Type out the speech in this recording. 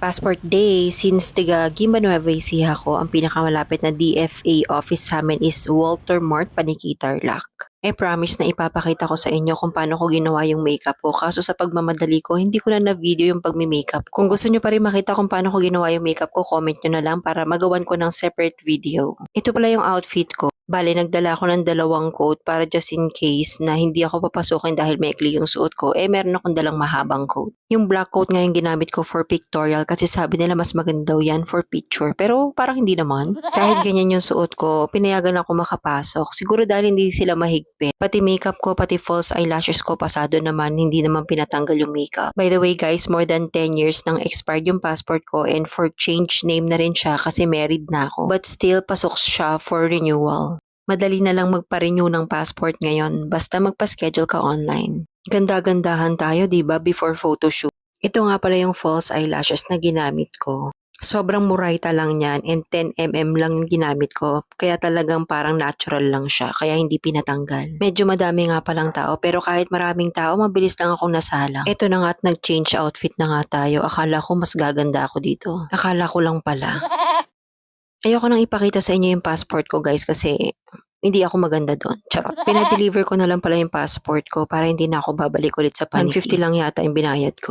Passport day, since tiga Guimba Nueva Ecija ako, ang pinakamalapit na DFA office sa amin is Walter Mart, Paniki, Tarlac. Promise na ipapakita ko sa inyo kung paano ko ginawa yung makeup ko. Kaso sa pagmamadali ko, hindi ko na video yung pagmi-makeup. Kung gusto nyo pa rin makita kung paano ko ginawa yung makeup ko, comment nyo na lang para magawan ko ng separate video. Ito pala yung outfit ko. Bale, nagdala ako ng 2 coat para just in case na hindi ako papasukin dahil maikli yung suot ko, meron akong dalang mahabang coat. Yung black coat ngayon ginamit ko for pictorial kasi sabi nila mas maganda daw yan for picture. Pero parang hindi naman. Kahit ganyan yung suot ko, pinayagan ako makapasok. Siguro dahil hindi sila mahigpit. Pati makeup ko, pati false eyelashes ko pasado naman, hindi naman pinatanggal yung makeup. By the way guys, more than 10 years nang expired yung passport ko and for change name na rin siya kasi married na ako. But still, pasok siya for renewal. Madali na lang magpa-renew ng passport ngayon, basta magpa-schedule ka online. Ganda-gandahan tayo, diba, before photoshoot. Ito nga pala yung false eyelashes na ginamit ko. Sobrang murayta lang yan and 10mm lang yung ginamit ko, kaya talagang parang natural lang siya, kaya hindi pinatanggal. Medyo madami nga palang tao, pero kahit maraming tao, mabilis lang akong nasalang. Ito na nga at nag-change outfit na nga tayo, akala ko mas gaganda ako dito. Akala ko lang pala. Ayoko nang ipakita sa inyo yung passport ko guys kasi hindi ako maganda doon. Charot. Pinadeliver ko na lang pala yung passport ko para hindi na ako babalik ulit sa Paniki. 150 lang yata yung binayad ko.